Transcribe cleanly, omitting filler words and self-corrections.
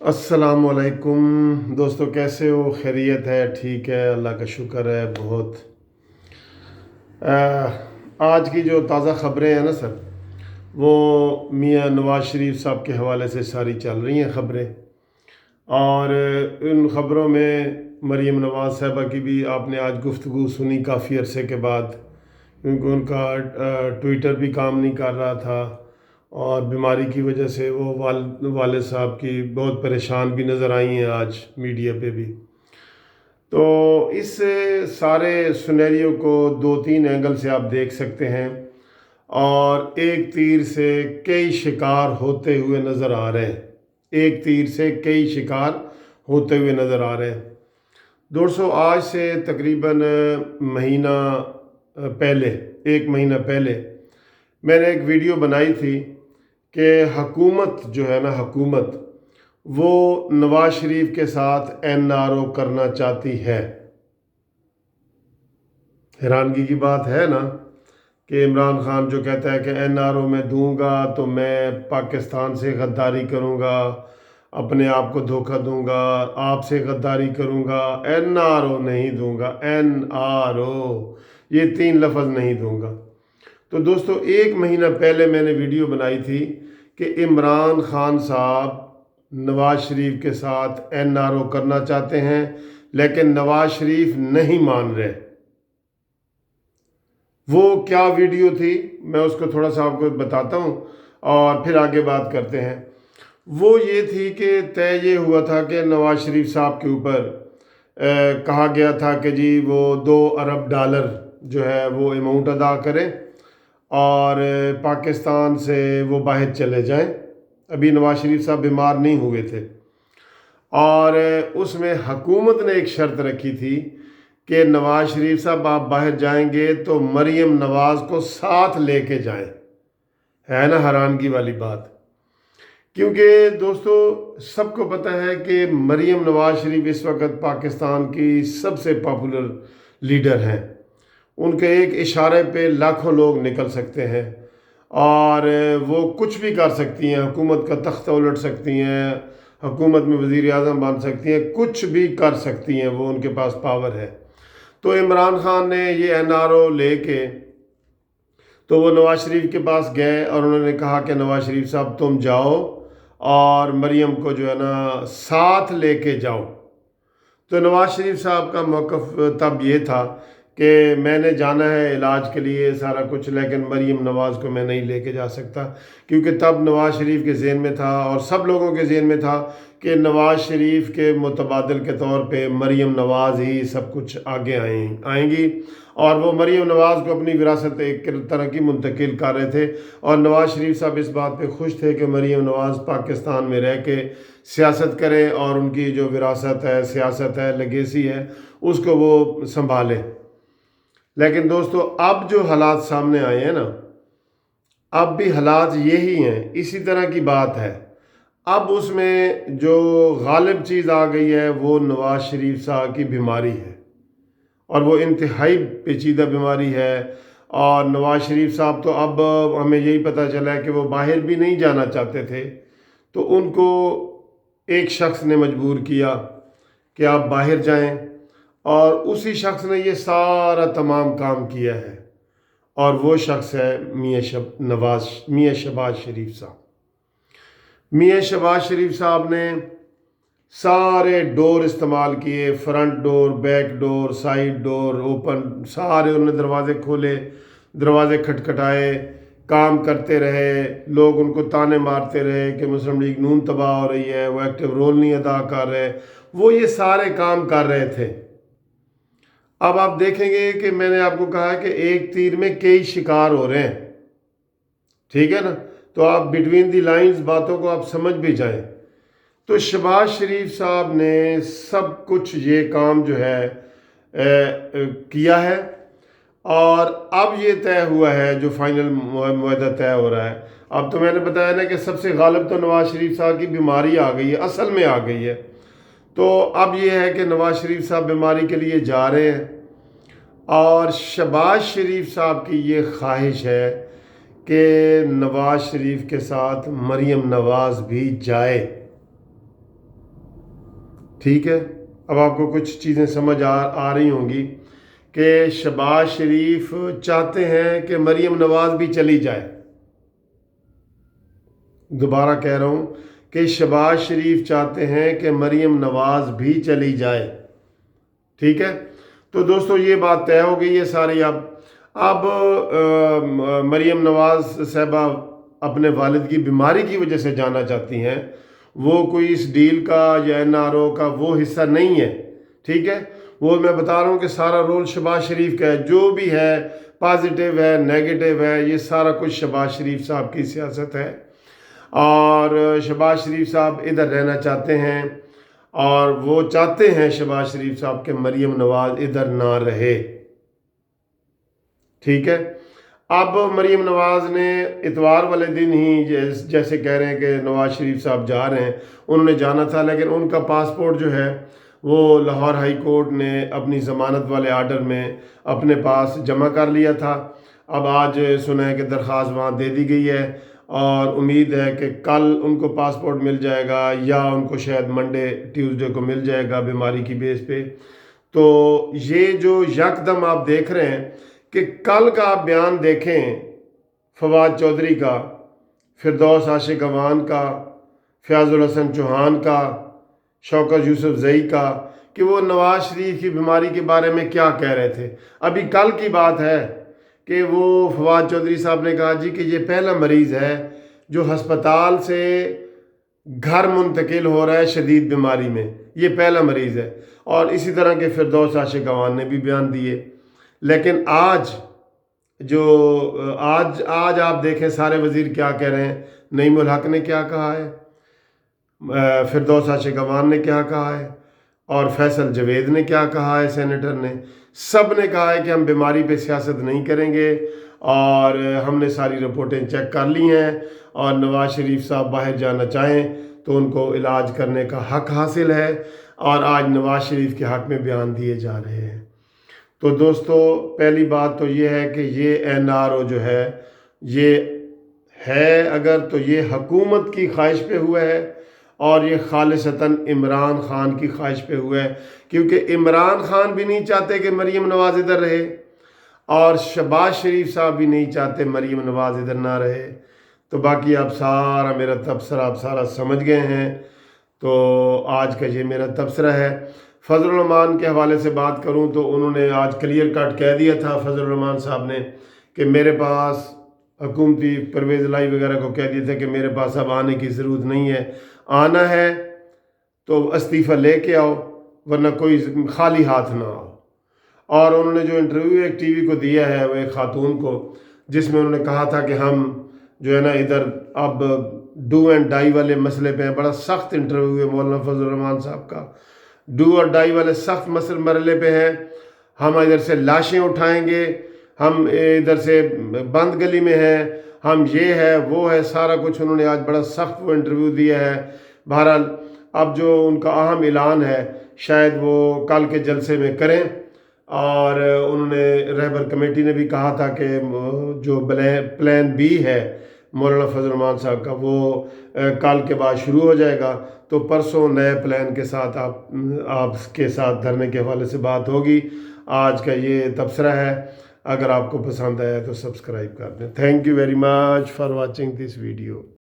अस्सलाम वालेकुम दोस्तों, कैसे हो? खैरियत है? ठीक है, अल्लाह का शुक्र है बहुत। आज की जो ताज़ा ख़बरें हैं ना सर, वो मियाँ नवाज़ शरीफ साहब के हवाले से सारी चल रही हैं ख़बरें। और इन ख़बरों में मरीम नवाज़ साहबा की भी आपने आज गुफ्तगू सुनी काफ़ी अरसे के बाद, क्योंकि उनका ट्विटर भी काम नहीं कर रहा था और बीमारी की वजह से वो वालिद साहब की बहुत परेशान भी नज़र आई हैं आज मीडिया पे भी। तो इस सारे सिनेरियो को दो तीन एंगल से आप देख सकते हैं और एक तीर से कई शिकार होते हुए नज़र आ रहे हैं। एक तीर से कई शिकार होते हुए नज़र आ रहे हैं। दोस्तों, आज से तकरीबन महीना पहले, एक महीना पहले मैंने एक वीडियो बनाई थी कि हुकूमत जो है ना, हुकूमत वो नवाज शरीफ के साथ एनआरओ करना चाहती है। हैरानगी की बात है ना कि इमरान खान जो कहता है कि एनआरओ मैं दूंगा तो मैं पाकिस्तान से गद्दारी करूंगा, अपने आप को धोखा दूंगा, आपसे गद्दारी करूंगा, एनआरओ नहीं दूंगा, एनआरओ ये तीन लफ्ज़ नहीं दूंगा। तो दोस्तों, एक महीना पहले मैंने वीडियो बनाई थी कि इमरान खान साहब नवाज शरीफ के साथ एनआरओ करना चाहते हैं, लेकिन नवाज शरीफ नहीं मान रहे। वो क्या वीडियो थी, मैं उसको थोड़ा सा आपको बताता हूँ और फिर आगे बात करते हैं। वो ये थी कि तय ये हुआ था कि नवाज शरीफ साहब के ऊपर कहा गया था कि जी वो $2 अरब जो है वो अमाउंट अदा करें और पाकिस्तान से वो बाहर चले जाएं। अभी नवाज शरीफ साहब बीमार नहीं हुए थे और उसमें हुकूमत ने एक शर्त रखी थी कि नवाज शरीफ साहब आप बाहर जाएंगे तो मरीम नवाज़ को साथ लेके जाएं। है ना हैरानगी वाली बात, क्योंकि दोस्तों सबको पता है कि मरीम नवाज शरीफ इस वक्त पाकिस्तान की सबसे पॉपुलर लीडर हैं। उनके एक इशारे पे लाखों लोग निकल सकते हैं और वो कुछ भी कर सकती हैं, हुकूमत का तख्ता उलट सकती हैं, हुकूमत में वज़ीर आज़म बन सकती हैं, कुछ भी कर सकती हैं, वो उनके पास पावर है। तो इमरान खान ने ये एनआरओ लेके तो वो नवाज शरीफ के पास गए और उन्होंने कहा कि नवाज शरीफ साहब तुम जाओ और मरीम को जो है ना साथ लेके जाओ। तो नवाज शरीफ साहब का मौक़िफ़ तब ये था कि मैंने जाना है इलाज के लिए सारा कुछ, लेकिन मरीम नवाज़ को मैं नहीं लेके जा सकता, क्योंकि तब नवाज शरीफ के ज़हन में था और सब लोगों के ज़हन में था कि नवाज शरीफ के मुतबादिल के तौर पे मरीम नवाज़ ही सब कुछ आगे आएंगी और वो मरीम नवाज़ को अपनी विरासत एक तरह की मुंतकिल कर रहे थे। और नवाज शरीफ साहब इस बात पे खुश थे कि मरीम नवाज़ पाकिस्तान में रह के सियासत करें और उनकी जो विरासत है, सियासत है, लेगेसी है, उसको वो संभालें। लेकिन दोस्तों, अब जो हालात सामने आए हैं ना, अब भी हालात यही हैं, इसी तरह की बात है। अब उसमें जो गालिब चीज़ आ गई है वो नवाज शरीफ साहब की बीमारी है और वो इंतहाई पेचीदा बीमारी है। और नवाज शरीफ साहब तो अब हमें यही पता चला है कि वो बाहर भी नहीं जाना चाहते थे, तो उनको एक शख्स ने मजबूर किया कि आप बाहर जाएं और उसी शख्स ने ये सारा तमाम काम किया है और वो शख्स है मियाँ शहबाज शरीफ साहब। मियाँ शहबाज शरीफ साहब ने सारे डोर इस्तेमाल किए, front door, back door, side door, open, सारे उन्होंने दरवाज़े खोले, दरवाज़े खटखटाए, काम करते रहे। लोग उनको ताने मारते रहे कि मुस्लिम लीग नून तबाह हो रही है, वो एक्टिव रोल नहीं अदा कर रहे। वो ये सारे काम कर रहे थे। अब आप देखेंगे कि मैंने आपको कहा कि एक तीर में कई शिकार हो रहे हैं, ठीक है ना? तो आप बिटवीन दी लाइंस बातों को आप समझ भी जाएं। तो शहबाज शरीफ साहब ने सब कुछ ये काम जो है किया है और अब ये तय हुआ है, जो फाइनल मुआहदा तय हो रहा है। अब तो मैंने बताया ना कि सबसे गालिब तो नवाज शरीफ साहब की बीमारी आ गई है, असल में आ गई है। तो अब ये है कि नवाज शरीफ साहब बीमारी के लिए जा रहे हैं और शहबाज शरीफ साहब की ये ख्वाहिश है कि नवाज शरीफ के साथ मरीम नवाज़ भी जाए। ठीक है, अब आपको कुछ चीज़ें समझ आ रही होंगी कि शहबाज शरीफ चाहते हैं कि मरीम नवाज़ भी चली जाए। दोबारा कह रहा हूँ कि शहबाज शरीफ चाहते हैं कि मरीम नवाज़ भी चली जाए। ठीक है, तो दोस्तों ये बात तय हो गई है सारी। अब मरीम नवाज़ साहबा अपने वालिद की बीमारी की वजह से जाना चाहती हैं। वो कोई इस डील का या NRO का वो हिस्सा नहीं है। ठीक है, वो मैं बता रहा हूँ कि सारा रोल शहबाज शरीफ का है। जो भी है, पॉजिटिव है, नेगेटिव है, ये सारा कुछ शहबाज शरीफ साहब की सियासत है। और शहबाज शरीफ साहब इधर रहना चाहते हैं, और वो चाहते हैं शहबाज शरीफ साहब के मरीम नवाज़ इधर ना रहे। ठीक है, अब मरीम नवाज़ ने इतवार वाले दिन ही जैसे कह रहे हैं कि नवाज़ शरीफ साहब जा रहे हैं, उन्होंने जाना था, लेकिन उनका पासपोर्ट जो है वो लाहौर हाई कोर्ट ने अपनी ज़मानत वाले आर्डर में अपने पास जमा कर लिया था। अब आज सुना है कि दरख्वास्त वहाँ दे दी गई है, और उम्मीद है कि कल उनको पासपोर्ट मिल जाएगा, या उनको शायद मंडे ट्यूसडे को मिल जाएगा बीमारी की बेस पे। तो ये जो यकदम आप देख रहे हैं कि कल का आप बयान देखें फवाद चौधरी का, फिरदौस आशिक अवान का, फयाजुल हसन चौहान का, शौकत यूसुफ जई का, कि वो नवाज शरीफ की बीमारी के बारे में क्या कह रहे थे। अभी कल की बात है कि वो फवाद चौधरी साहब ने कहा जी कि ये पहला मरीज़ है जो हस्पताल से घर मुंतकिल हो रहा है शदीद बीमारी में, ये पहला मरीज़ है। और इसी तरह के फिरदौस आशिक अवान ने भी बयान दिए। लेकिन आज आप देखें सारे वज़ीर क्या कह रहे हैं। नईमुल हक ने क्या कहा है, फिरदौस आशिक अवान ने क्या कहा है, और फैसल जवेद ने क्या कहा है, सेनेटर ने, सब ने कहा है कि हम बीमारी पे सियासत नहीं करेंगे, और हमने सारी रिपोर्टें चेक कर ली हैं, और नवाज शरीफ साहब बाहर जाना चाहें तो उनको इलाज करने का हक हासिल है। और आज नवाज शरीफ के हक में बयान दिए जा रहे हैं। तो दोस्तों पहली बात तो ये है कि ये NRO जो है ये है अगर, तो ये हुकूमत की ख्वाहिश पे हुआ है, और ये खालिसतन इमरान खान की ख्वाहिश पे हुआ है, क्योंकि इमरान खान भी नहीं चाहते कि मरीम नवाज़ इधर रहे, और शहबाज शरीफ साहब भी नहीं चाहते मरीम नवाज़ इधर ना रहे। तो बाकी आप सारा मेरा तबसरा आप सारा समझ गए हैं। तो आज का ये मेरा तबसरा है। फजलुर रहमान के हवाले से बात करूं तो उन्होंने आज क्लियर कट कह दिया था फजलुर रहमान साहब ने कि मेरे पास, हुकूमती परवेज़ लाई वगैरह को कह दिया था कि मेरे पास अब आने की ज़रूरत नहीं है, आना है तो इस्तीफ़ा लेके आओ, वरना कोई खाली हाथ ना आओ। और उन्होंने जो इंटरव्यू एक TV को दिया है वो एक खातून को, जिसमें उन्होंने कहा था कि हम जो है ना इधर अब डू एंड डाई वाले मसले पे हैं। बड़ा सख्त इंटरव्यू है मौलाना फजलुर रहमान साहब का, डू और डाई वाले सख्त मसले पे हैं। हम इधर से लाशें उठाएंगे, हम इधर से बंद गली में हैं, हम ये है वो है, सारा कुछ उन्होंने आज बड़ा सख्त वो इंटरव्यू दिया है। बहरहाल अब जो उनका अहम ऐलान है शायद वो कल के जलसे में करें। और उन्होंने रहबर कमेटी ने भी कहा था कि जो प्लान B है मौलाना फजलुर रहमान साहब का, वो कल के बाद शुरू हो जाएगा। तो परसों नए प्लान के साथ आपके साथ धरने के हवाले से बात होगी। आज का ये तबसरा है। अगर आपको पसंद आया तो सब्सक्राइब कर दें। Thank you very much for watching this video.